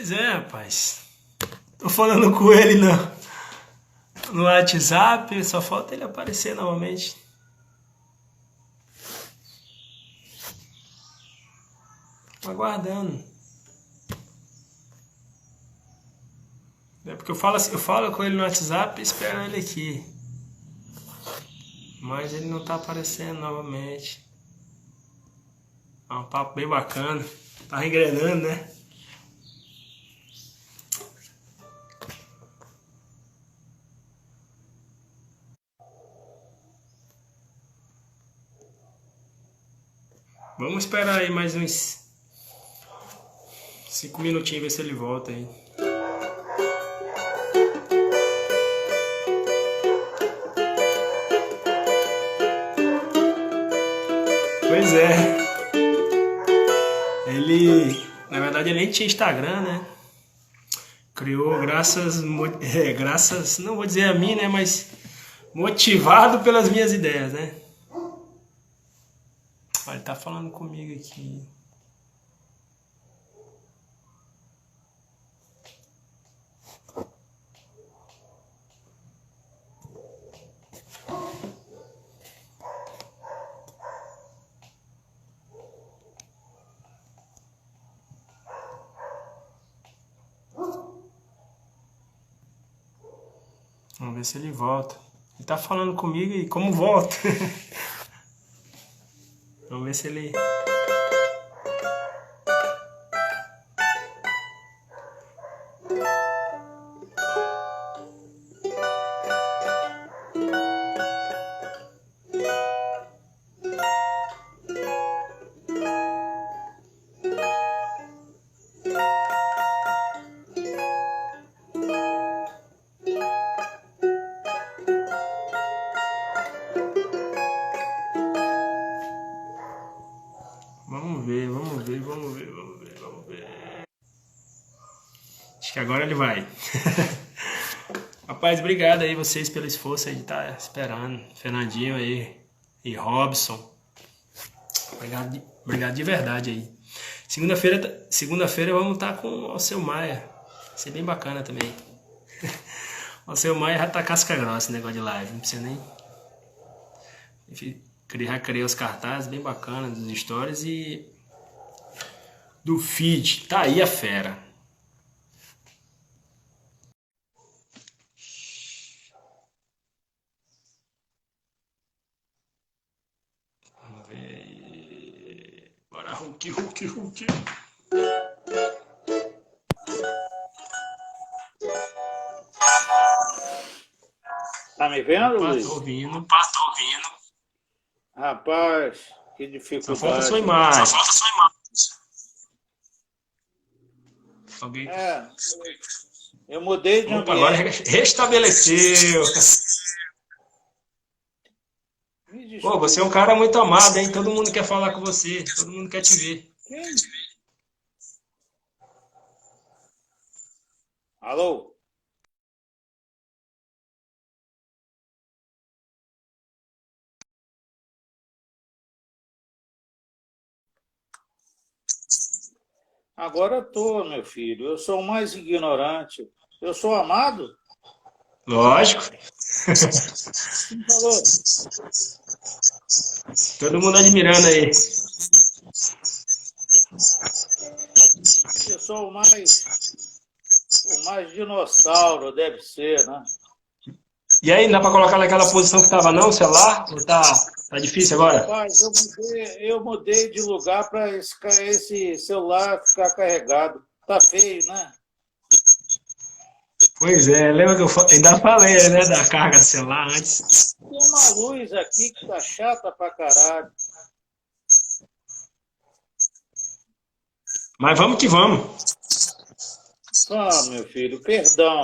Pois é, rapaz. Tô falando com ele no WhatsApp, só falta ele aparecer novamente. Tô aguardando. É porque eu falo com ele no WhatsApp e espero ele aqui. Mas ele não tá aparecendo novamente. É um papo bem bacana. Tá engrenando, né? Vamos esperar aí mais uns 5 minutinhos, ver se ele volta aí. Pois é. Na verdade, ele nem tinha Instagram, né? Criou graças, não vou dizer a mim, né? Mas motivado pelas minhas ideias, né? Olha, ele tá falando comigo aqui. Vamos ver se ele volta. Ele tá falando comigo e como volta? Vamos ver se ele... Vamos ver, vamos ver, vamos ver, vamos ver, vamos ver. Acho que agora ele vai. Rapaz, obrigado aí vocês pelo esforço aí de estar esperando. Fernandinho aí e Robson. Obrigado de verdade aí. Segunda-feira vamos estar com o Alceu Maia. Vai ser bem bacana também. O Alceu Maia já tá casca grossa esse negócio de live. Não precisa nem... Enfim, já criei os cartazes bem bacanas dos stories e do feed. Tá aí a fera. Vamos ver aí. Bora, Hulk, Hulk, Hulk. Tá me vendo, Opa, Luiz? tô ouvindo. Rapaz, que Só falta dificuldade. sua imagem. Alguém... É, eu mudei de Opa, agora ambiente. restabeleceu. Me Pô, desculpe. você é um cara muito amado, hein? Todo mundo quer falar com você. Todo mundo quer te ver. Quem? Alô? Agora eu tô, meu filho. Eu sou o mais ignorante. Eu sou amado? Lógico. Quem falou? Todo mundo admirando aí. Eu sou o mais dinossauro, deve ser, né? E aí, dá pra colocar naquela posição que tava não, o celular? Ou tá difícil agora? Rapaz, eu mudei de lugar para esse celular ficar carregado. Tá feio, né? Pois é, lembra que eu ainda falei, né, da carga do celular antes. Tem uma luz aqui que tá chata pra caralho. Mas vamos que vamos. Ah, meu filho, perdão.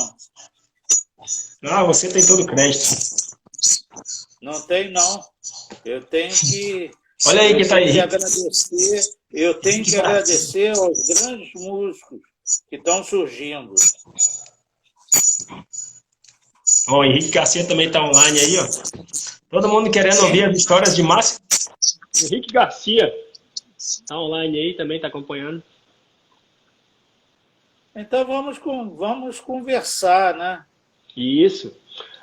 Ah, você tem todo o crédito. Não tem, não. Eu tenho que... Olha aí eu quem tá tenho aí. que agradecer. Eu tenho que agradecer aos grandes músicos que estão surgindo. Ó, o Henrique Garcia também tá online aí, ó. Todo mundo querendo ouvir as histórias de Márcio. Henrique Garcia tá online aí também, tá acompanhando. Então vamos conversar, né? Isso.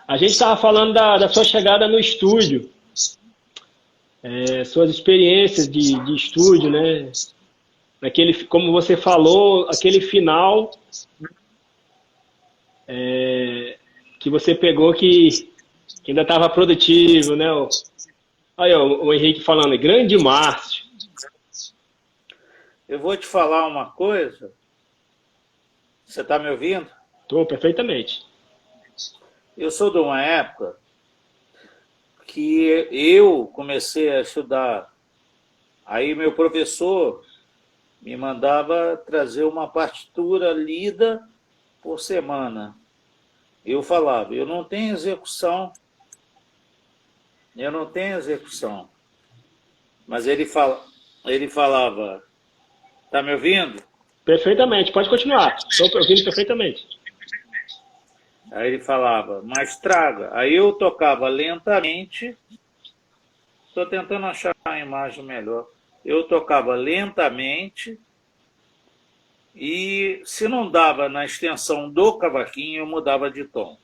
A gente estava falando da sua chegada no estúdio, suas experiências de estúdio, né? Como você falou, aquele final que você pegou que ainda estava produtivo, né? Olha o Henrique falando, grande Márcio. Eu vou te falar uma coisa. Você está me ouvindo? Estou perfeitamente. Eu sou de uma época que eu comecei a estudar. Aí meu professor me mandava trazer uma partitura lida por semana. Eu falava, eu não tenho execução. Mas ele falava, tá me ouvindo? Perfeitamente, pode continuar. Estou ouvindo perfeitamente. Aí ele falava, mas traga. Aí eu tocava lentamente. Estou tentando achar a imagem melhor. Eu tocava lentamente e se não dava na extensão do cavaquinho, eu mudava de tom.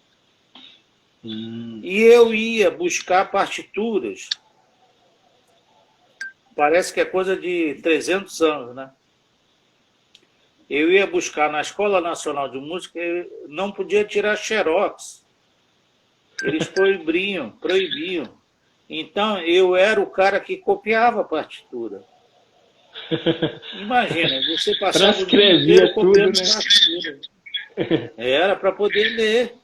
E eu ia buscar partituras. Parece que é coisa de 300 anos, né? Eu ia buscar na Escola Nacional de Música, eu não podia tirar xerox. Eles proibiam. Então, eu era o cara que copiava a partitura. Imagina, você passava o dia inteiro copiando partitura. Era para poder ler.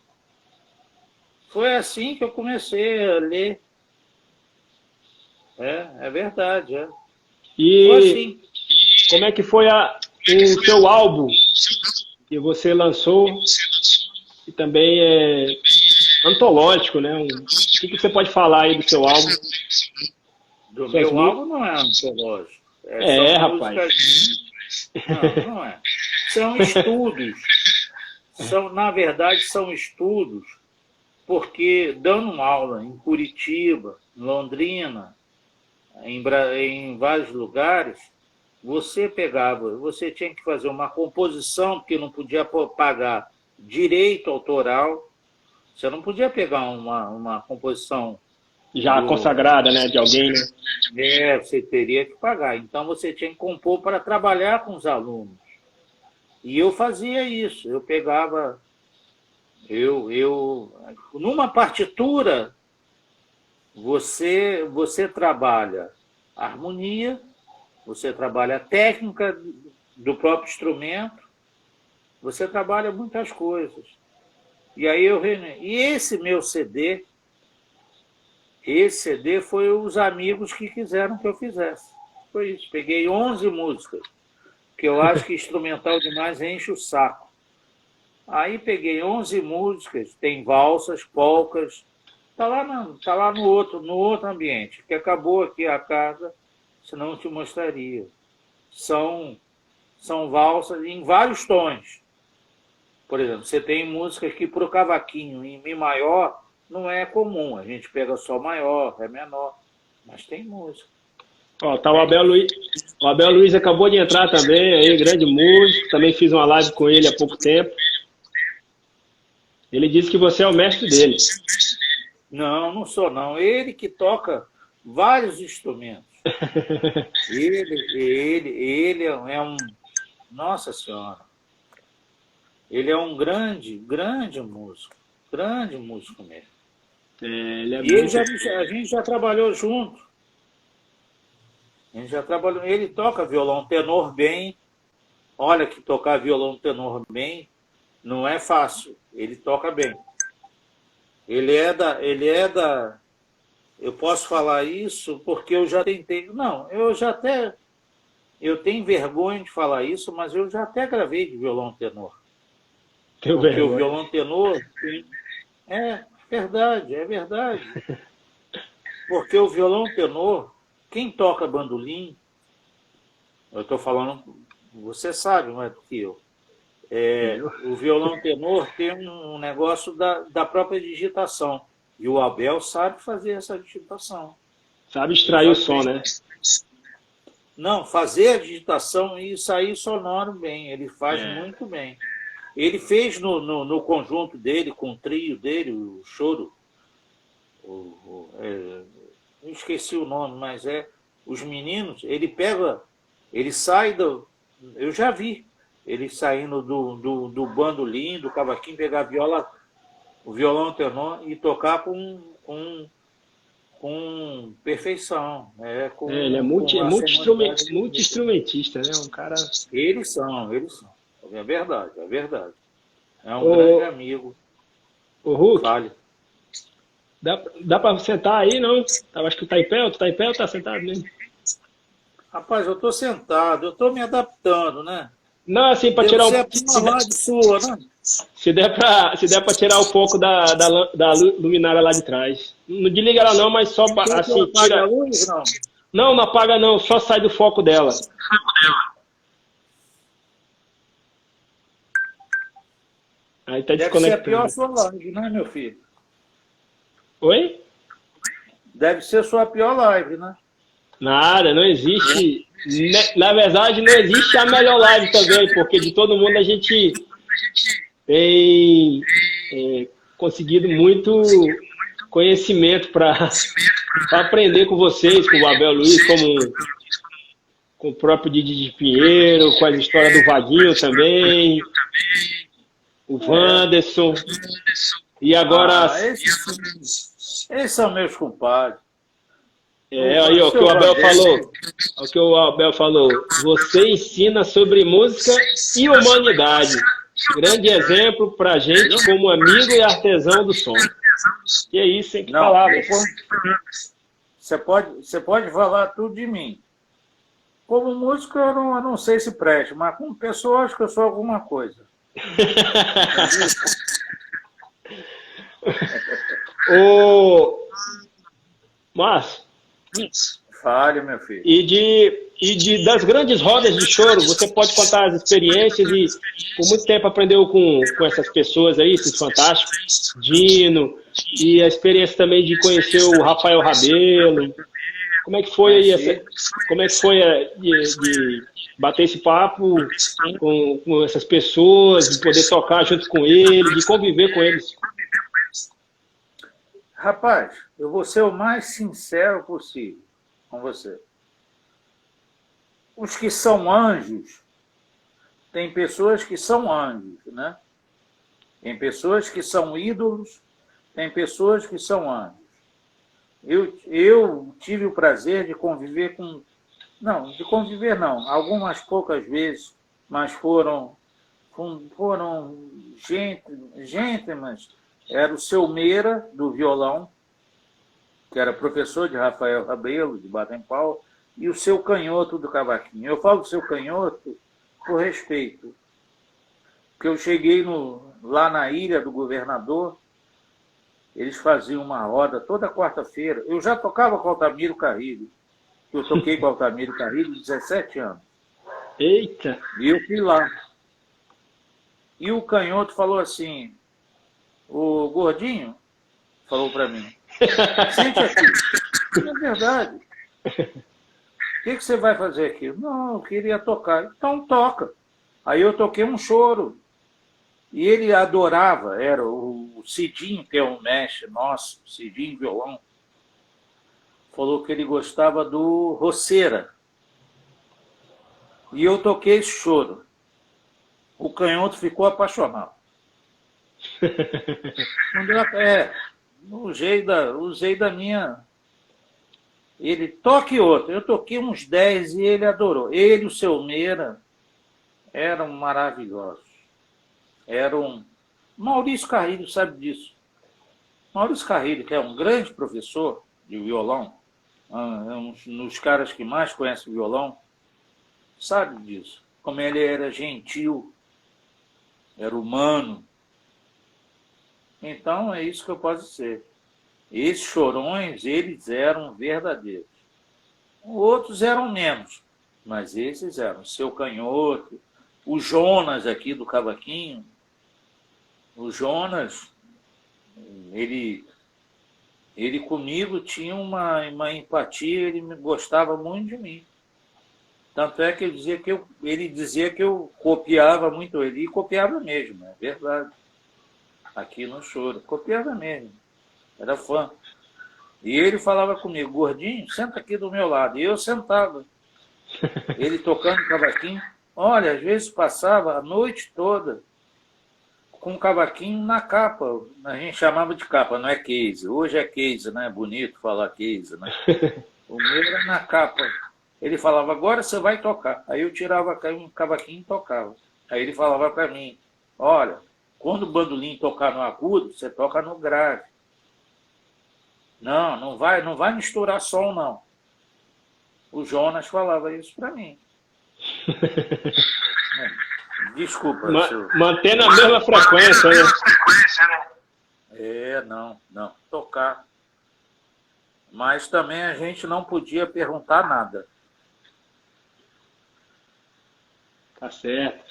Foi assim que eu comecei a ler. É verdade. E foi assim. Como é que foi o seu álbum que você lançou, que também é antológico, né? O que você pode falar aí do seu álbum? Do meu álbum não é antológico. São rapaz. Não é. São estudos. Na verdade, são estudos, porque dando aula em Curitiba, em Londrina, em vários lugares, você tinha que fazer uma composição, porque não podia pagar direito autoral, você não podia pegar uma composição já consagrada, né, de alguém, né? Você teria que pagar. Então você tinha que compor para trabalhar com os alunos. E eu fazia isso. Eu pegava, numa partitura, você trabalha a harmonia, você trabalha a técnica do próprio instrumento, você trabalha muitas coisas. E aí e esse meu CD, foi os amigos que quiseram que eu fizesse. Foi isso. Peguei 11 músicas, que eu acho que instrumental demais enche o saco. Aí peguei 11 músicas, tem valsas, polcas, tá lá no outro ambiente, que acabou aqui a casa, senão eu te mostraria. São valsas em vários tons. Por exemplo, você tem músicas que para o cavaquinho em Mi maior não é comum. A gente pega Sol maior, Ré menor, mas tem música. Tá o Abel Luiz. O Abel Luiz acabou de entrar também, aí, grande músico. Também fiz uma live com ele há pouco tempo. Ele disse que você é o mestre dele. Não sou não. Ele que toca vários instrumentos. Ele é um... Nossa Senhora. Ele é um grande músico. Grande músico mesmo. A gente já trabalhou junto. Ele toca violão tenor bem. Olha que tocar violão tenor bem não é fácil. Ele toca bem. Ele é da... Eu posso falar isso porque eu já tentei... Não, eu tenho vergonha de falar isso, mas eu já até gravei de violão tenor. Porque o violão tenor... É verdade. Porque o violão tenor, quem toca bandolim, eu estou falando, você sabe mais do que eu, o violão tenor tem um negócio da própria digitação. E o Abel sabe fazer essa digitação. Sabe extrair o som, né? Não, fazer a digitação e sair sonoro bem. Ele faz muito bem. Ele fez no conjunto dele, com o trio dele, o choro. Eu esqueci o nome, mas os meninos, ele sai do. Eu já vi ele saindo do bandolim, do cavaquinho, pegar a viola, o violão tenor e tocar com perfeição. Ele é multi-instrumentista, né? Um cara. Eles são. É verdade. É um Ô, grande amigo. ô Hulk, Fale. dá pra sentar aí, não? Eu acho que tu tá em pé, ou tá sentado mesmo? Rapaz, eu estou sentado, eu estou me adaptando, né? Não, assim, pra Devo tirar ser uma rádio sua, né? se der pra tirar o foco da luminária lá de trás. Não desliga ela não, mas só Quer que eu assim, apague a tira. luz? Não. Não, não apaga não, só sai do foco dela. Aí tá Deve ser a pior desconectando. sua live, né, meu filho? Oi? Deve ser a sua pior live, né? Nada, não existe. Na verdade, não existe a melhor live também, porque de todo mundo a gente tem conseguido muito conhecimento para aprender com vocês, com o Abel Luiz, com o próprio Didi de Pinheiro, com as histórias do Vaguinho também, o Wanderson. E agora. Esses são meus compadres. Aí ó, o que o Abel falou. O que o Abel falou. Você ensina sobre música e humanidade. Grande exemplo pra gente como amigo e artesão do som. Que é isso, hein? Que palavras. Você pode falar tudo de mim. Como músico, eu não sei se preste, mas como pessoa, acho que eu sou alguma coisa. Ô, Márcio, fale, meu filho. Das grandes rodas de choro, você pode contar as experiências e por muito tempo aprendeu com essas pessoas aí, esses fantásticos, Dino, e a experiência também de conhecer o Rafael Rabelo. Como é que foi aí como é que foi de bater esse papo com essas pessoas, de poder tocar junto com eles, de conviver com eles? Rapaz, eu vou ser o mais sincero possível com você. Os que são anjos, tem pessoas que são anjos, né? Tem pessoas que são ídolos, tem pessoas que são anjos. Eu tive o prazer de conviver com... Não, de conviver não, algumas poucas vezes, mas foram gente, mas era o seu Meira, do violão, que era professor de Rafael Rabelo, de Baden-Powell, e o seu Canhoto do cavaquinho. Eu falo do seu Canhoto por respeito, porque eu cheguei lá na Ilha do Governador, eles faziam uma roda toda quarta-feira. Eu já tocava com Altamiro Carrilho, eu toquei com Altamiro Carrilho 17 anos. Eita! E eu fui lá. E o Canhoto falou assim, o Gordinho falou para mim, sente aqui. É verdade. O que você vai fazer aqui? Não, eu queria tocar. Então toca. Aí eu toquei um choro. E ele adorava, era o Cidinho, que é um mestre nosso, Cidinho violão, falou que ele gostava do Roceira. E eu toquei esse choro. O Canhoto ficou apaixonado. Usei da minha... Ele toque outro. Eu toquei uns 10 e ele adorou. Ele e o seu Meira eram maravilhosos. Maurício Carrilho sabe disso. Maurício Carrilho, que é um grande professor de violão, um dos caras que mais conhece o violão, sabe disso. Como ele era gentil, era humano. Então é isso que eu posso dizer. Esses chorões, eles eram verdadeiros. Outros eram menos, mas esses eram. Seu Canhoto, o Jonas aqui do cavaquinho. O Jonas, ele comigo tinha uma empatia, ele gostava muito de mim. Tanto é que ele dizia que eu copiava muito ele, e copiava mesmo, é verdade. Aqui no Choro, copiava mesmo, era fã. E ele falava comigo, gordinho, senta aqui do meu lado. E eu sentava, ele tocando cavaquinho. Olha, às vezes passava a noite toda com um cavaquinho na capa. A gente chamava de capa, não é case. Hoje é case, né? É bonito falar case, né? O meu era na capa. Ele falava, agora você vai tocar. Aí eu tirava um cavaquinho e tocava. Aí ele falava para mim, olha, quando o bandolim tocar no agudo, você toca no grave. Não vai misturar som, não. O Jonas falava isso para mim. Desculpa. Mantendo a mesma frequência, né? Não. Tocar. Mas também a gente não podia perguntar nada. Tá certo.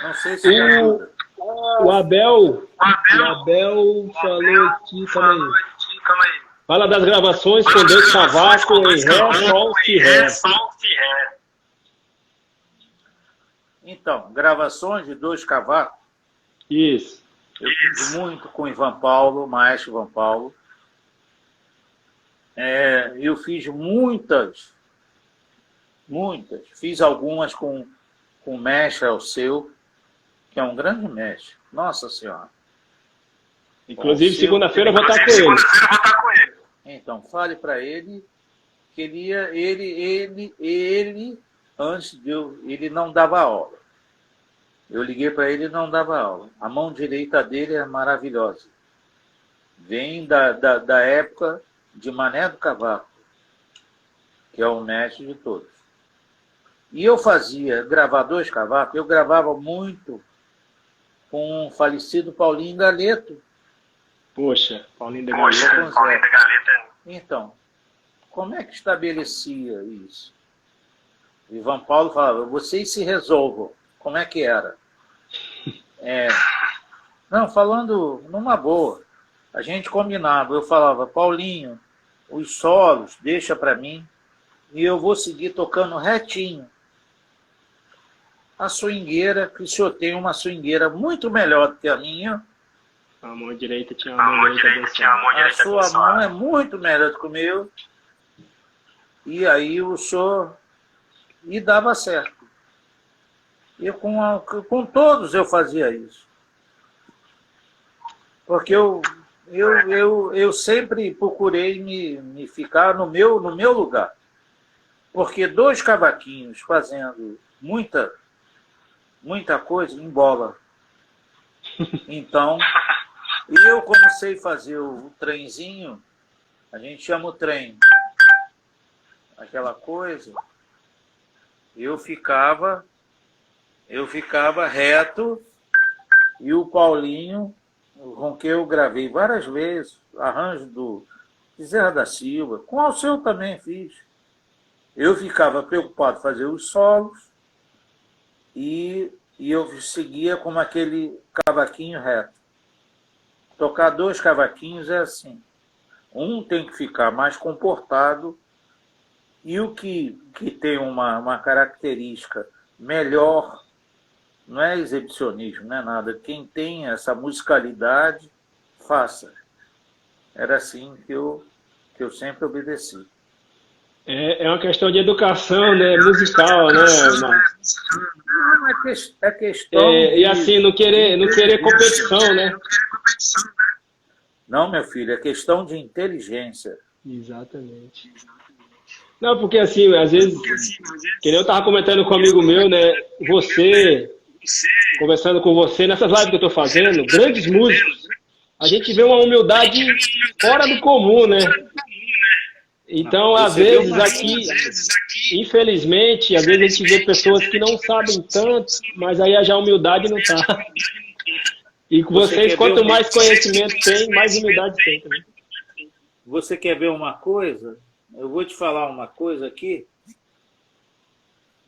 Não sei se ajuda. O Abel falou aqui, calma aí. Fala das gravações com 2 cavacos em Ré, Sol, Si, Ré. Então, gravações de 2 cavacos. Isso. Eu fiz muito com o Ivan Paulo, maestro Ivan Paulo. Eu fiz muitas. Fiz algumas com o mestre Alceu, que é um grande mestre. Nossa Senhora. Inclusive, segunda-feira eu vou estar com ele. Então, fale para ele que ele antes de ele não dava aula. Eu liguei para ele e não dava aula. A mão direita dele é maravilhosa. Vem da época de Mané do Cavaco, que é o mestre de todos. E eu gravar 2 cavacos, eu gravava muito com o falecido Paulinho Galeto. Poxa, Paulinho da Galeta. Então, como é que estabelecia isso? O Ivan Paulo falava, vocês se resolvam. Como é que era? Não, falando numa boa. A gente combinava. Eu falava, Paulinho, os solos deixa para mim e eu vou seguir tocando retinho. A swingueira, que o senhor tem uma swingueira muito melhor do que a minha. A mão direita tinha a mão direita. A sua mão é muito melhor do que o meu. E aí o senhor... E dava certo. E com todos eu fazia isso. Porque eu sempre procurei me ficar no meu lugar. Porque 2 cavaquinhos fazendo muita coisa embola. Então, eu como sei fazer o trenzinho, a gente chama o trem, aquela coisa, eu ficava reto e o Paulinho, com que eu gravei várias vezes, arranjo do Bezerra da Silva, com o Alceu também fiz. Eu ficava preocupado em fazer os solos e eu seguia como aquele cavaquinho reto. Tocar 2 cavaquinhos é assim. Um tem que ficar mais comportado e o que tem uma característica melhor, não é exibicionismo, não é nada. Quem tem essa musicalidade, faça. Era assim que eu sempre obedeci. É uma questão de educação, né? Musical, né, Marcos? É questão e assim, não querer competição, né? Não, meu filho, é questão de inteligência. Exatamente. Não, porque assim, às vezes, que nem eu estava comentando com um amigo meu, né? Conversando com você, nessas lives que eu estou fazendo, grandes músicos, a gente vê uma humildade fora do comum, né? Então, às vezes aqui, infelizmente, às vezes a gente vê pessoas que não sabem tanto, mas aí já a humildade não está. E com vocês, quanto mais conhecimento tem, mais humildade tem também. Você quer ver uma coisa? Eu vou te falar uma coisa aqui.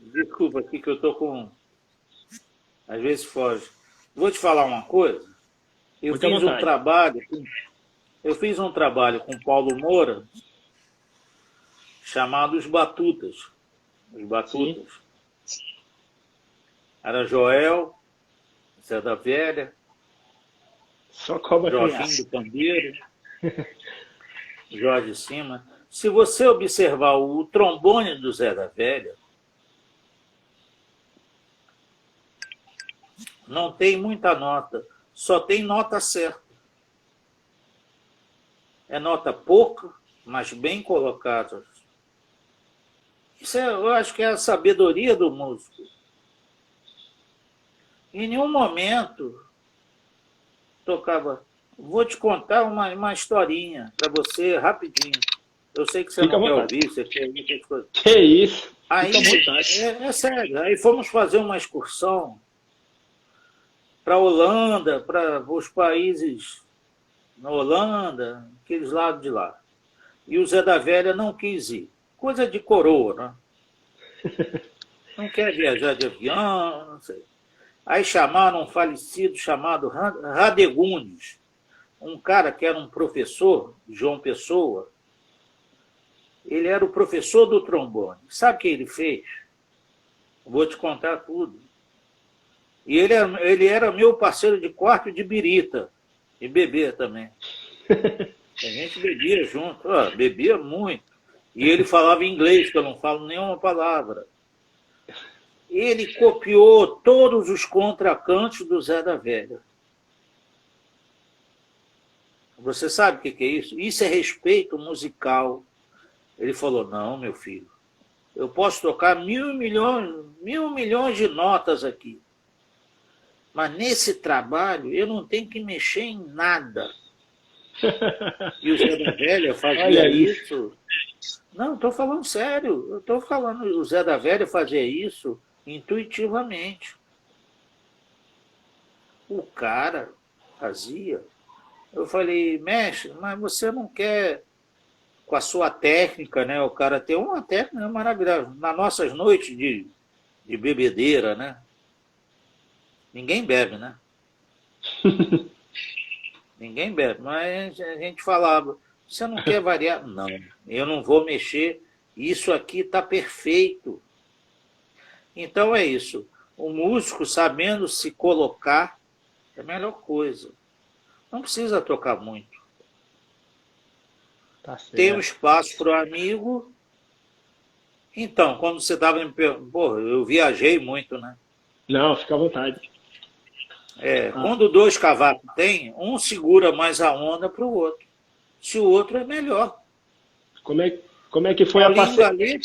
Desculpa aqui que eu estou com... Às vezes foge. Vou te falar uma coisa. Eu fiz um trabalho com Paulo Moura chamado Os Batutas. os batutas. Era Joel, Zé da Velha, Só cobra Jorginho criança. do Pandeiro, Jorge Cima. Se você observar o trombone do Zé da Velha, não tem muita nota, só tem nota certa. É nota pouca, mas bem colocada. Isso eu acho que é a sabedoria do músico. Em nenhum momento tocava. Vou te contar uma historinha para você rapidinho. Eu sei que você Fica à não quer vontade. ouvir, você quer ouvir essas coisas. Que isso? Aí, Fica à vontade. é sério, aí fomos fazer uma excursão para a Holanda, para os países na Holanda, aqueles lados de lá. E o Zé da Velha não quis ir. Coisa de coroa, né? Não quer viajar de avião, não sei. Aí chamaram um falecido chamado Radegundes, um cara que era um professor, João Pessoa. Ele era o professor do trombone. Sabe o que ele fez? Vou te contar tudo. E ele era meu parceiro de quarto de birita, e bebia também. A gente bebia junto, bebia muito. E ele falava inglês, que eu não falo nenhuma palavra. Ele copiou todos os contracantos do Zé da Velha. Você sabe o que é isso? Isso é respeito musical. Ele falou, não, meu filho, eu posso tocar 1.000 milhões de notas aqui. Mas nesse trabalho eu não tenho que mexer em nada. E o Zé da Velha fazia isso. Não, estou falando sério. Eu estou falando, o Zé da Velha fazia isso intuitivamente. O cara fazia. Eu falei, mestre, mas você não quer, com a sua técnica, né? O cara tem uma técnica maravilhosa. Nas nossas noites de bebedeira, né? Ninguém bebe, né? Ninguém bebe, mas a gente falava, você não quer variar? Não, eu não vou mexer, isso aqui está perfeito. Então é isso, o músico sabendo se colocar é a melhor coisa. Não precisa tocar muito. Tá certo. Tem um espaço para o amigo. Então, quando você estava me perguntando, porra, eu viajei muito, né? Não, fica à vontade. Quando dois cavacos tem, um segura mais a onda para o outro. Se o outro é melhor. Como é que foi a parceria?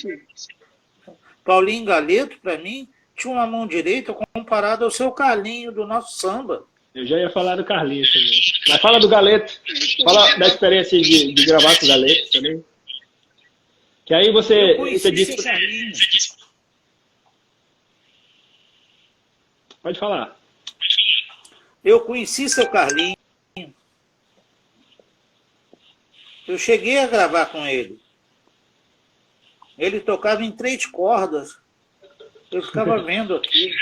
Paulinho Galeto, para mim, tinha uma mão direita comparada ao seu Carlinho do nosso samba. Eu já ia falar do Carlinhos também. Mas fala do Galeto. Fala da experiência de gravar com o Galeto também. Que aí você disse... Pode falar. Eu conheci seu Carlinho. Eu cheguei a gravar com ele. Ele tocava em 3 cordas. Eu ficava vendo aquilo.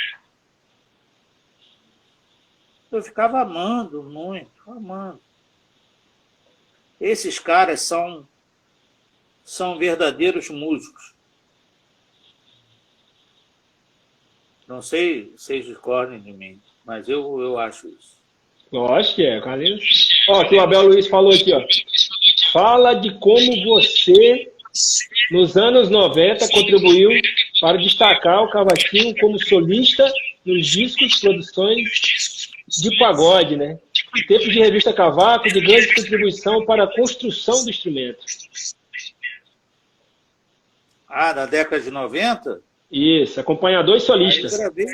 Eu ficava amando muito, amando. Esses caras são verdadeiros músicos. Não sei se vocês discordem de mim, mas eu acho isso. Lógico que é, Carlinhos. Ó, que o Abel Luiz falou aqui, ó. Fala de como você, nos anos 90, contribuiu para destacar o cavaquinho como solista nos discos, produções de pagode, né? Tempo de revista Cavaco, de grande contribuição para a construção do instrumento. Da década de 90? Isso, acompanhador e solista. Eu gravei.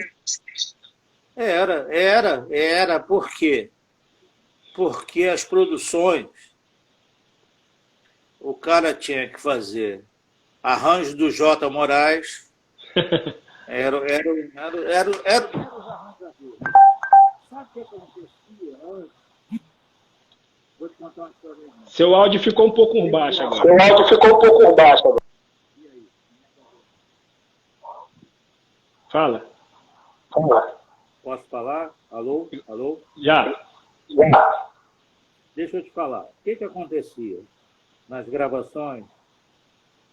Era. Por quê? Porque as produções, o cara tinha que fazer arranjo do J. Moraes. Era os arranjadores. Sabe o que acontecia antes? Vou te contar uma história. Seu áudio ficou um pouco baixo agora. Fala. Posso falar? Alô? Alô? Já. Deixa eu te falar. O que acontecia? Nas gravações,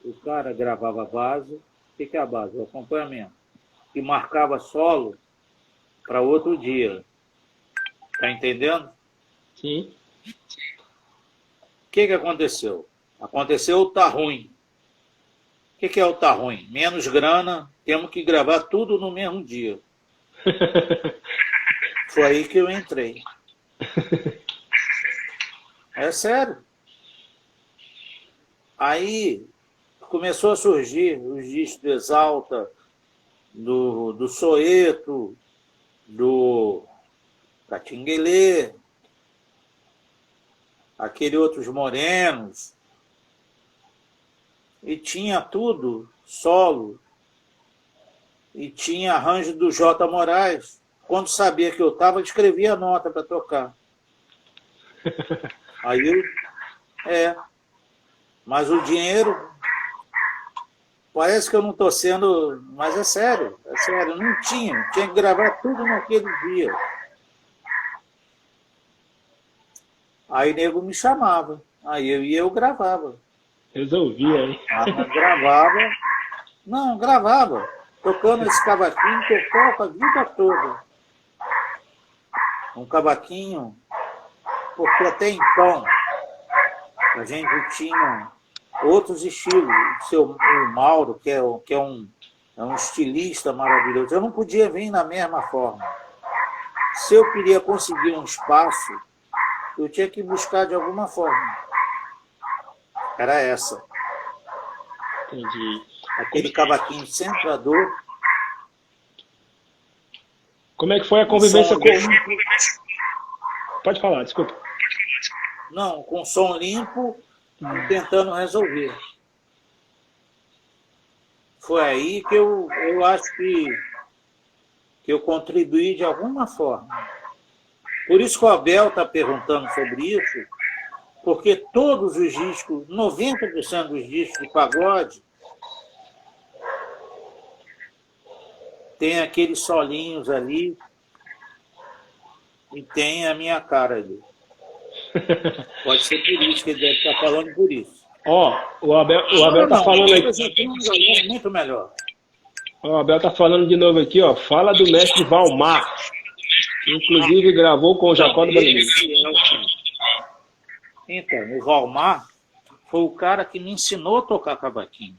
o cara gravava a base, que é a base? O acompanhamento. E marcava solo para outro dia. Tá entendendo? Sim. O que aconteceu? Aconteceu o tá ruim. O que é o tá ruim? Menos grana, temos que gravar tudo no mesmo dia. Foi aí que eu entrei. É sério. Aí começou a surgir os discos do Exalta, do Soeto, do Catinguelê, aquele outros morenos, e tinha tudo solo, e tinha arranjo do J. Moraes. Quando sabia que eu estava, escrevia a nota para tocar. Aí mas o dinheiro, parece que eu não estou sendo, mas é sério, não tinha que gravar tudo naquele dia. Aí nego me chamava, aí eu gravava. Resolvia, hein? Gravava, tocando esse cavaquinho que eu toco a vida toda. Um cavaquinho, porque até então a gente tinha outros estilos. O Mauro, que é um estilista maravilhoso, eu não podia vir na mesma forma. Se eu queria conseguir um espaço, eu tinha que buscar de alguma forma. Era essa. Entendi. Aquele cavaquinho centrador. Como é que foi a convivência com... Pode falar, desculpa. Não, com som limpo e tentando resolver. Foi aí que eu acho que eu contribuí de alguma forma. Por isso que o Abel está perguntando sobre isso, porque todos os discos, 90% dos discos de pagode, tem aqueles solinhos ali e tem a minha cara ali. Pode ser por isso que ele deve estar falando por isso. O Abel está falando aqui. Muito melhor. O Abel está falando de novo aqui, ó. Fala do mestre Valmar, que inclusive gravou com o Jacó do Bailinho. Então, o Valmar foi o cara que me ensinou a tocar cavaquinho.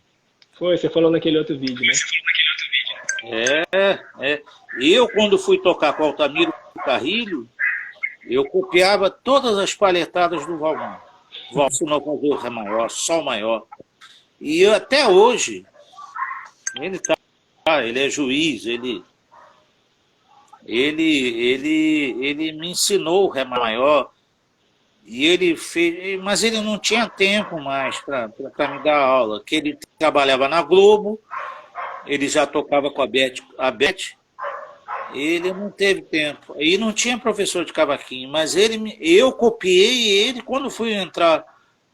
Foi, você falou naquele outro vídeo, né? Eu, quando fui tocar com o Altamiro Carrilho, eu copiava todas as palhetadas do Valmar. O Valmar ensinou a fazer o Ré maior, Sol maior. E eu, até hoje, ele é juiz, ele me ensinou o Ré maior. E ele fez, mas ele não tinha tempo mais para me dar aula, que ele trabalhava na Globo, ele já tocava com a Beth, ele não teve tempo. E não tinha professor de cavaquinho, mas eu copiei ele quando fui entrar.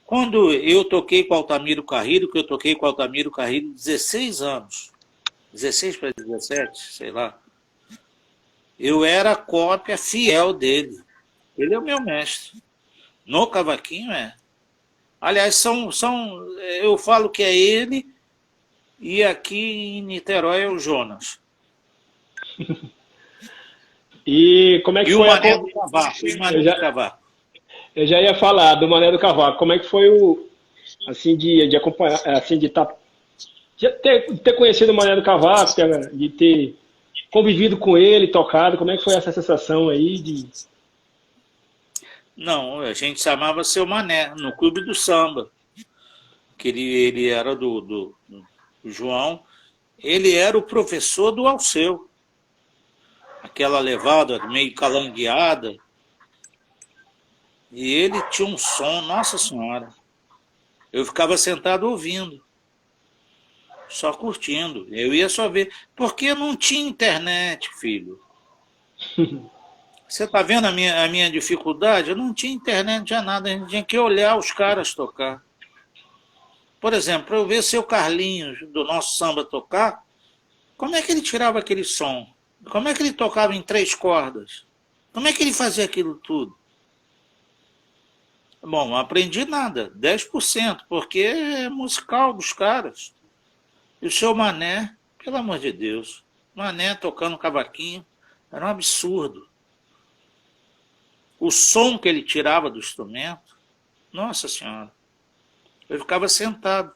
Quando eu toquei com o Altamiro Carrilho, 16 anos, 16 para 17, sei lá, eu era a cópia fiel dele. Ele é o meu mestre. No cavaquinho Aliás, eu falo que é ele, e aqui em Niterói é o Jonas. E como é que e foi o Mané do Cavaco. Eu já ia falar do Mané do Cavaco. Como é que foi assim, de acompanhar, assim, de ter conhecido o Mané do Cavaco, de ter convivido com ele, tocado? Como é que foi essa sensação aí de... Não, a gente chamava Seu Mané, no Clube do Samba, que ele era do João, ele era o professor do Alceu. Aquela levada meio calangueada, e ele tinha um som, nossa senhora, eu ficava sentado ouvindo, só curtindo, eu ia só ver, porque não tinha internet, filho. Você está vendo a minha dificuldade? Eu não tinha internet, não tinha nada, a gente tinha que olhar os caras tocar. Por exemplo, para eu ver seu Carlinhos, do nosso samba, tocar, como é que ele tirava aquele som? Como é que ele tocava em 3 cordas? Como é que ele fazia aquilo tudo? Bom, não aprendi nada, 10%, porque é musical dos caras. E o seu Mané, pelo amor de Deus, Mané tocando cavaquinho, era um absurdo. O som que ele tirava do instrumento, nossa senhora, eu ficava sentado.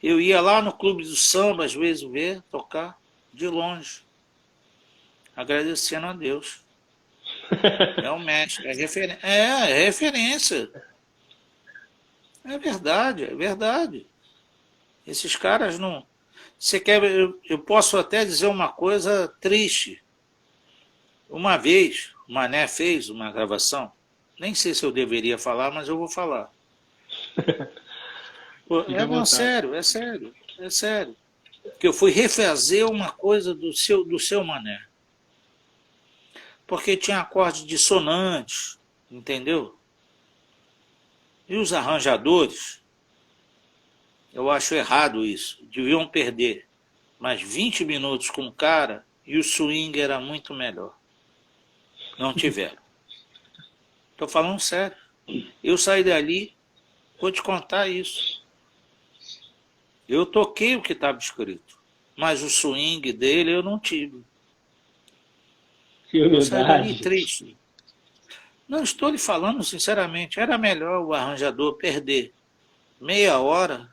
Eu ia lá no clube do samba, às vezes, ver, tocar, de longe, agradecendo a Deus. É o mestre, é referência. É verdade, é verdade. Esses caras não... Você quer... Eu posso até dizer uma coisa triste. Uma vez, o Mané fez uma gravação, nem sei se eu deveria falar, mas eu vou falar. Não, sério, é sério, é sério. Que eu fui refazer uma coisa do seu Mané. Porque tinha acordes dissonantes, entendeu? E os arranjadores, eu acho errado isso, deviam perder mais 20 minutos com o cara e o swing era muito melhor. Não tiveram. Estou falando sério. Eu saí dali, vou te contar isso. Eu toquei o que estava escrito, mas o swing dele eu não tive. Que eu saí dali humildade. triste. Não, estou lhe falando sinceramente, era melhor o arranjador perder meia hora.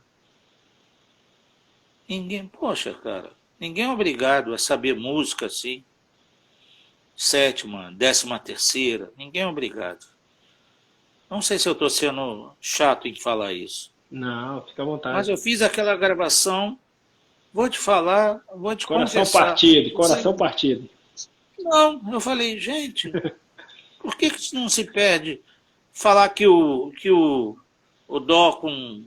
Ninguém, poxa, cara, ninguém é obrigado a saber música assim. 7ª, 13ª, ninguém é obrigado. Não sei se eu estou sendo chato em falar isso. Não, fica à vontade. Mas eu fiz aquela gravação, vou te falar, vou te Coração confessar. partido, coração partido. Não, eu falei, gente, por que isso não se perde? Falar que o dó com...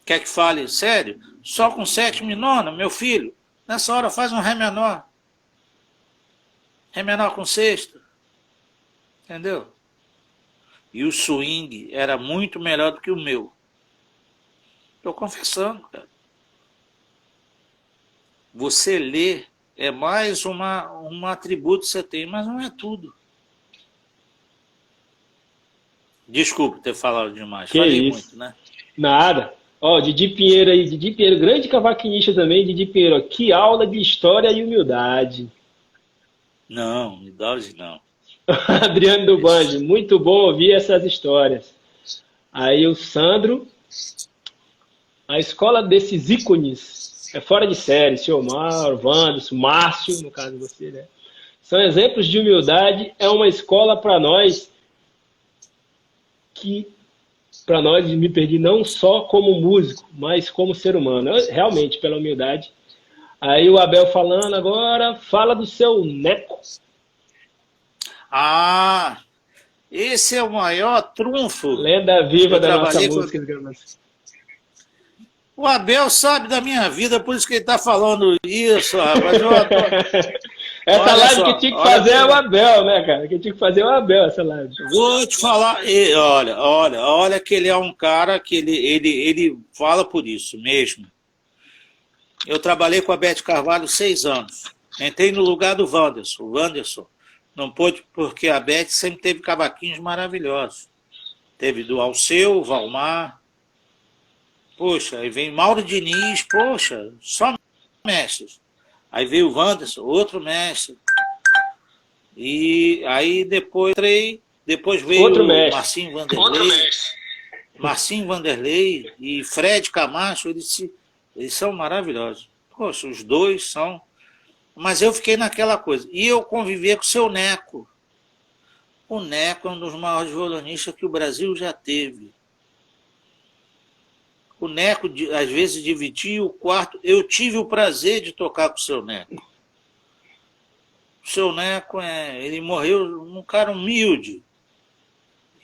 Quer que fale sério? Só com 7ª e 9ª, meu filho, nessa hora faz um Ré menor. Ré menor com 6ª. Entendeu? E o swing era muito melhor do que o meu. Estou confessando, cara. Você lê é mais um atributo que você tem, mas não é tudo. Desculpa ter falado demais. Que Falei isso? muito, né? Nada. Ó, Didi Pinheiro aí, Didi Pinheiro, grande cavaquinista também, Didi Pinheiro. Ó, que aula de história e humildade. Não, humildade não. Adriano do Band, muito bom ouvir essas histórias. Aí o Sandro, a escola desses ícones é fora de série, seu Mauro, Wanderson, Márcio, no caso de você, né? São exemplos de humildade, é uma escola para nós me perdi não só como músico, mas como ser humano. Realmente, pela humildade. Aí o Abel falando agora, fala do seu Neco. Ah, esse é o maior trunfo. Lenda viva Eu da nossa trabalhei com- música. O Abel sabe da minha vida, por isso que ele está falando isso, rapaz. Eu adoro. Essa Olha live só, que tinha que olha fazer é só. o Abel, né, cara? Que tinha que fazer é o Abel, essa live. Vou te falar, olha que ele é um cara que ele fala por isso mesmo. Eu trabalhei com a Beth Carvalho 6 anos. Entrei no lugar do Wanderson. O Wanderson não pôde, porque a Beth sempre teve cavaquinhos maravilhosos. Teve do Alceu, Valmar. Poxa, aí vem Mauro Diniz, poxa, só mestres. Aí veio o Wanderson, outro mestre. E aí depois veio Outro o mestre. Marcinho Vanderlei e Fred Camacho, eles são maravilhosos. Poxa, os dois são. Mas eu fiquei naquela coisa. E eu convivi com o seu Neco. O Neco é um dos maiores violonistas que o Brasil já teve. O Neco, às vezes, dividia o quarto. Eu tive o prazer de tocar com o seu Neco. O seu Neco, ele morreu um cara humilde.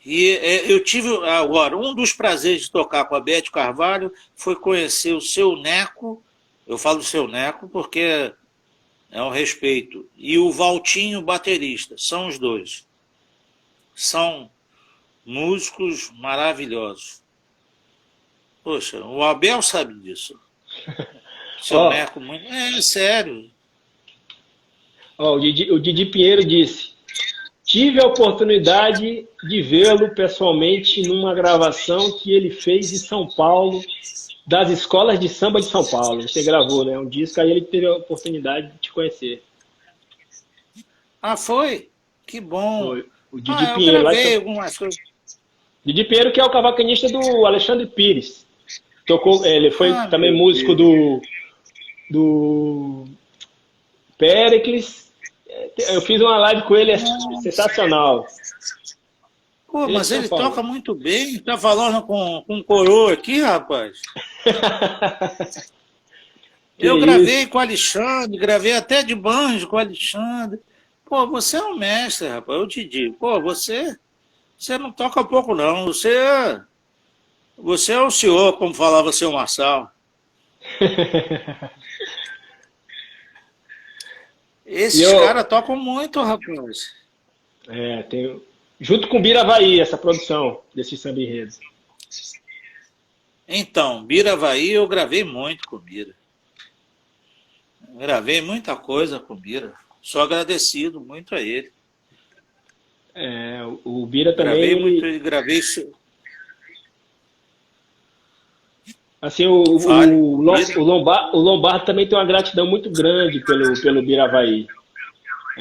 E eu tive, agora, um dos prazeres de tocar com a Beth Carvalho foi conhecer o seu Neco. Eu falo seu Neco porque é um respeito. E o Valtinho, baterista. São os dois. São músicos maravilhosos. Poxa, o Abel sabe disso. Seu Neco, muito... É sério. Ó, o Didi Pinheiro disse: tive a oportunidade de vê-lo pessoalmente numa gravação que ele fez em São Paulo, das escolas de samba de São Paulo. Você gravou, né? Um disco, aí ele teve a oportunidade de te conhecer. Ah, foi? Que bom. Foi o Didi Eu Pinheiro lá de gravei São... algumas coisas. Didi Pinheiro, que é o cavaquinista do Alexandre Pires. Tocou, ele foi Ah, também meu músico Deus. do Péricles. Eu fiz uma live com ele, é sensacional. Pô, Ele é de mas São ele Paulo. toca muito bem. Tá falando com coroa aqui, rapaz. Que Eu isso. gravei com o Alexandre, gravei até de banjo com o Alexandre. Pô, você é um mestre, rapaz. Eu te digo. Pô, você não toca pouco, não. Você é o senhor, como falava o seu Marçal. E Esses eu, caras tocam muito, rapaz. tenho, junto com Bira Havaí, essa produção desse samba enredo. Então, Bira Havaí, eu gravei muito com Bira. Gravei muita coisa com Bira. Sou agradecido muito a ele. O Bira também, Gravei muito, gravei. assim, Fale. o Lombardo também tem uma gratidão muito grande pelo Bira Havaí.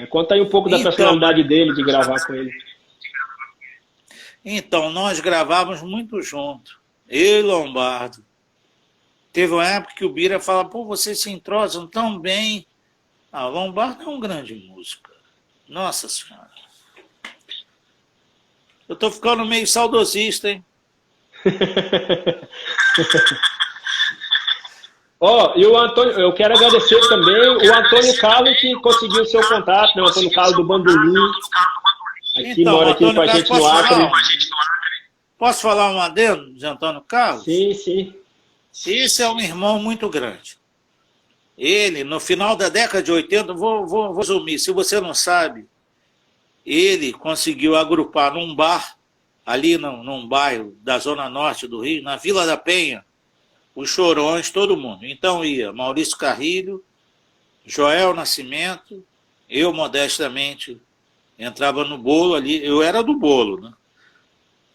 Conta aí um pouco da Então, personalidade dele, de gravar com ele. então, nós gravávamos muito junto. Eu e Lombardo. Teve uma época que o Bira fala, pô, vocês se entrosam tão bem. Ah, o Lombardo é um grande músico. Nossa Senhora. Eu tô ficando meio saudosista, hein? E o Antônio, eu quero agradecer também o Antônio Carlos, que conseguiu o seu contato, né? O Antônio Carlos do Bandolim, aqui Então, mora aqui Antônio com a Carlos, gente no Acre. posso falar um adendo de Antônio Carlos? Sim, sim. Esse é um irmão muito grande. Ele, no final da década de 80, vou resumir, se você não sabe, ele conseguiu agrupar num bar, ali num bairro da Zona Norte do Rio, na Vila da Penha, os chorões, todo mundo. Então ia Maurício Carrilho, Joel Nascimento, eu modestamente entrava no bolo ali, eu era do bolo, né?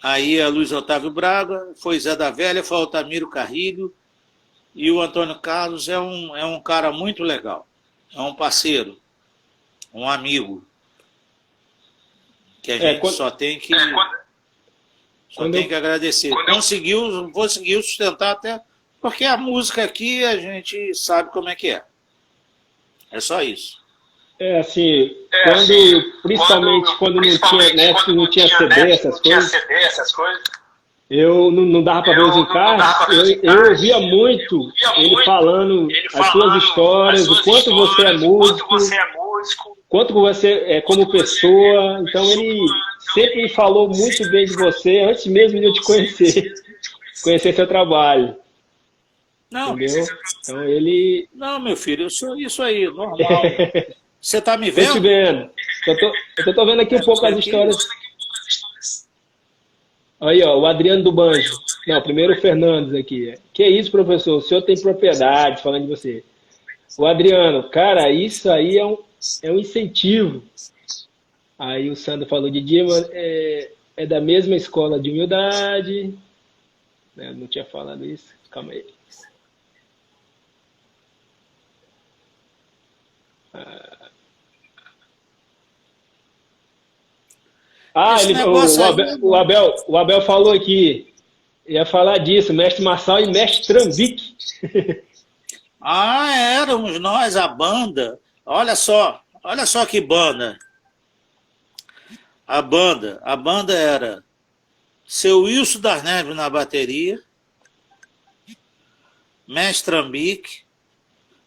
Aí a Luiz Otávio Braga, foi Zé da Velha, foi Altamiro Carrilho, e o Antônio Carlos é um cara muito legal, é um parceiro, um amigo, que a gente só tem que agradecer. Conseguiu sustentar até, porque a música aqui a gente sabe como é que é. É só isso. Principalmente quando não tinha net, não tinha CD, essas coisas, eu não dava para ver os encartes, eu ouvia muito ele falando as suas histórias, o quanto você é músico, quanto você é como pessoa. Então ele sempre me falou muito bem de você, antes mesmo de eu te conhecer seu trabalho. Não, entendeu? Então ele... Não, meu filho, eu sou isso aí, normal. Você tá me vendo? Tô te vendo. Eu tô vendo aqui um pouco as histórias. Aí, ó, o Adriano do Banjo. Não, primeiro o Fernandes aqui. Que isso, professor? O senhor tem propriedade, falando de você. O Adriano, cara, isso aí é um incentivo. Aí o Sandro falou de Dima, é da mesma escola de humildade. Eu não tinha falado isso. Calma aí. O Abel falou aqui, ia falar disso, mestre Marçal e mestre Trambique. Éramos nós, a banda. Olha só que banda. A banda era seu Wilson das Neves na bateria, mestre Trambique,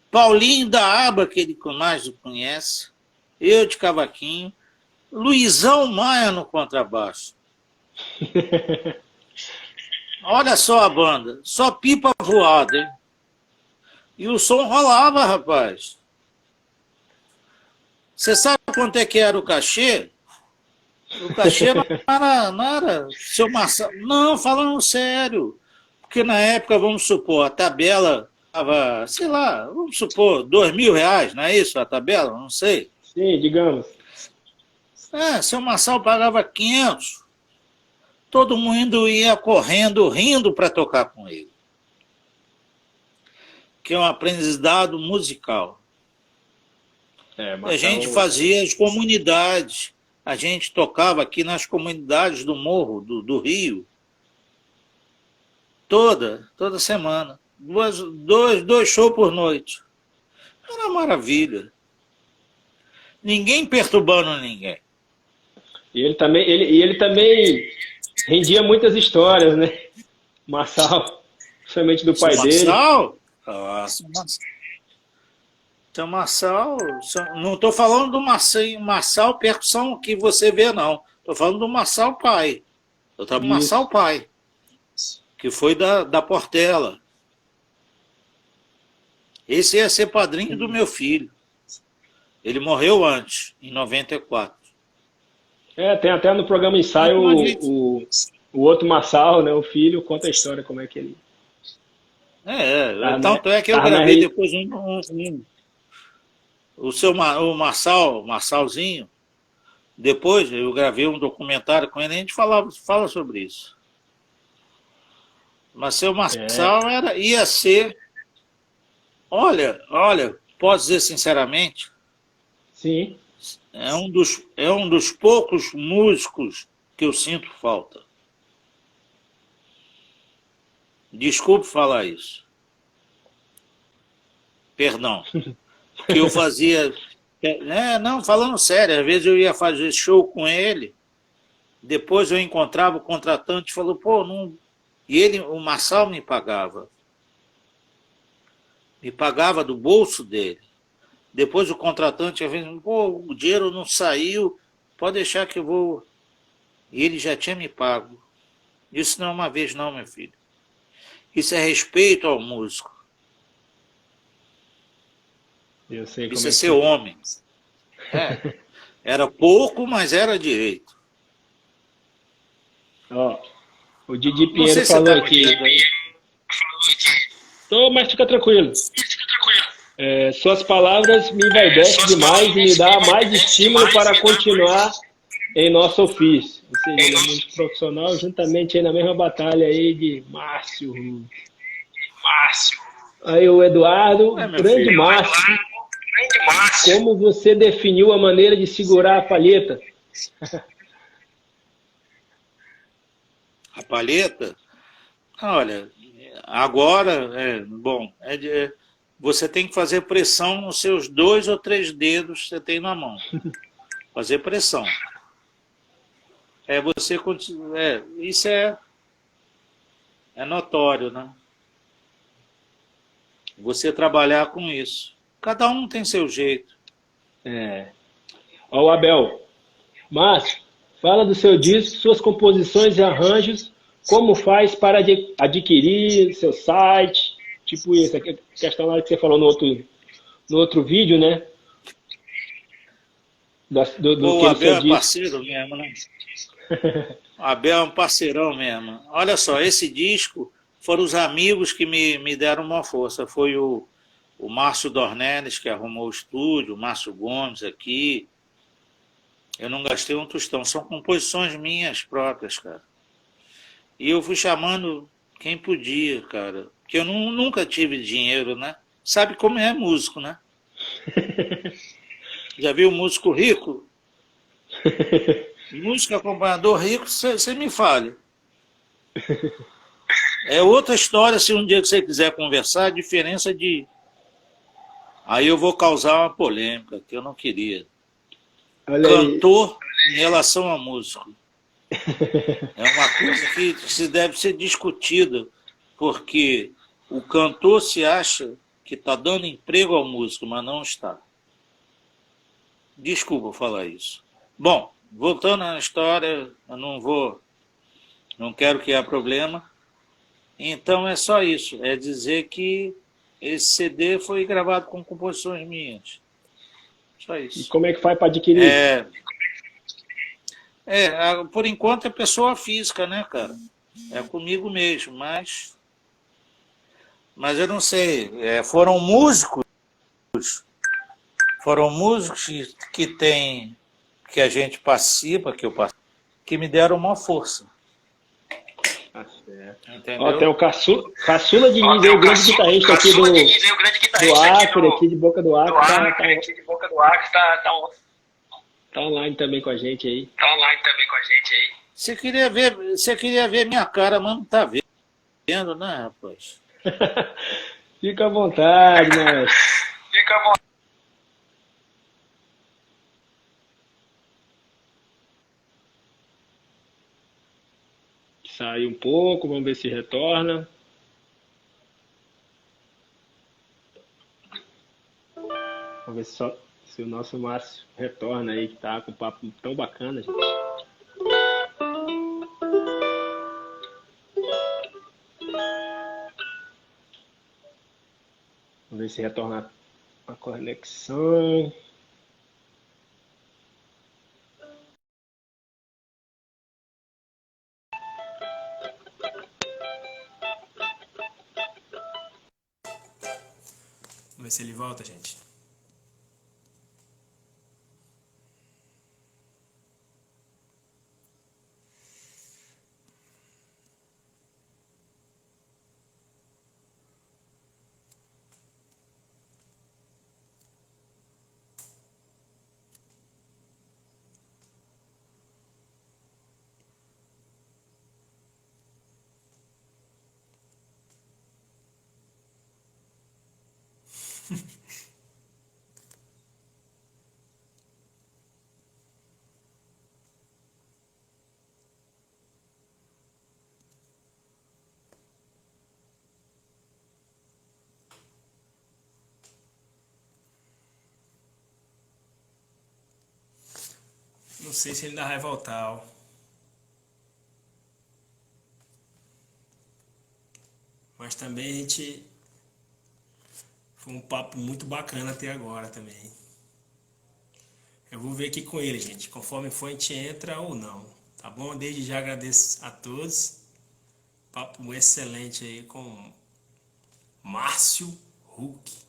Paulinho da Aba, que ele mais conhece, eu de cavaquinho, Luizão Maia no contrabaixo. Olha só a banda, só pipa voada, hein? E o som rolava, rapaz. Você sabe quanto é que era o cachê? O cachê não era seu Marçal. Não, falando sério. Porque na época, vamos supor, a tabela estava, sei lá, vamos supor, R$2.000, não é isso a tabela? Não sei. Sim, digamos. Seu Marçal pagava 500. Todo mundo ia correndo, rindo para tocar com ele. que é um aprendizado musical. A gente fazia as comunidades, a gente tocava aqui nas comunidades do Morro, do Rio, toda semana, dois shows por noite. Era uma maravilha. Ninguém perturbando ninguém. E ele também rendia muitas histórias, né? Marçal, principalmente do pai dele. Marçal? Nossa, então, Marçal, não estou falando do Marçal percussão que você vê, não. Estou falando do Marçal pai. Eu estava do Marçal pai, que foi da Portela. Esse ia ser padrinho do meu filho. Ele morreu antes, em 94. Tem até no programa Ensaio o outro Marçal, né, o filho, conta a história, como é que ele... Tanto é que eu gravei depois o Marçalzinho, depois eu gravei um documentário com ele, a gente fala sobre isso. Mas seu Marçal ia ser... Olha, posso dizer sinceramente? Sim. É um dos poucos músicos que eu sinto falta. Desculpe falar isso. Perdão. Que eu fazia... não, falando sério, às vezes eu ia fazer show com ele, depois eu encontrava o contratante e falou, pô, não... E o Marçal me pagava. Me pagava do bolso dele. Depois o contratante, às vezes, pô, o dinheiro não saiu, pode deixar que eu vou... E ele já tinha me pago. Isso não é uma vez não, meu filho. Isso é respeito ao músico. Eu sei como isso é ser homem. Era pouco, mas era direito. O Didi Pinheiro falou aqui. Mas fica tranquilo. Suas palavras me envaidecem demais e me dá mais estímulo para continuar em nosso ofício. Ou seja, ele é muito profissional, juntamente aí na mesma batalha aí de Márcio. Aí o Eduardo, grande Márcio. Como você definiu a maneira de segurar a palheta? A palheta? Olha, agora, você tem que fazer pressão nos seus 2 ou 3 dedos que você tem na mão. Fazer pressão. Isso é notório, né? Você trabalhar com isso. Cada um tem seu jeito. O Abel. Márcio, fala do seu disco, suas composições e arranjos, como faz para adquirir seu site, tipo isso, a questão lá que você falou no outro vídeo, né? O Abel é parceiro mesmo, né? O Abel é um parceirão mesmo. Olha só, esse disco foram os amigos que me deram uma força. Foi o Márcio Dornelles, que arrumou o estúdio, o Márcio Gomes aqui. Eu não gastei um tostão. São composições minhas próprias, cara. E eu fui chamando quem podia, cara. Porque eu nunca tive dinheiro, né? Sabe como é músico, né? Já viu músico rico? Músico acompanhador rico, você me fale. É outra história, se um dia que você quiser conversar, a diferença de... Aí eu vou causar uma polêmica, que eu não queria. Cantor em relação a músico. É uma coisa que se deve ser discutida, porque o cantor se acha que está dando emprego ao músico, mas não está. Desculpa falar isso. Bom, voltando à história, eu não quero criar problema. Então é só isso, é dizer que esse CD foi gravado com composições minhas. Só isso. E como é que faz para adquirir? Por enquanto é pessoa física, né, cara? É comigo mesmo, mas eu não sei. Foram músicos que a gente participa, que me deram uma força. Tá certo. Entendeu? Ó, tem o Caçula Diniz, aí, o grande guitarrista aqui do Acre, aqui de Boca do Acre, tá online também com a gente aí. Você queria ver minha cara, mas não tá vendo, né, rapaz? Fica à vontade, né? Sai um pouco, vamos ver se retorna. Vamos ver se o nosso Márcio retorna aí, que tá com um papo tão bacana, gente. Vamos ver se retorna a conexão. Vamos ver se ele volta, gente. Não sei se ele ainda vai voltar, ó. Mas também a gente... Foi um papo muito bacana até agora também. Eu vou ver aqui com ele, gente. Conforme for, a gente entra ou não. Tá bom? Desde já agradeço a todos. Papo excelente aí com Márcio Huck.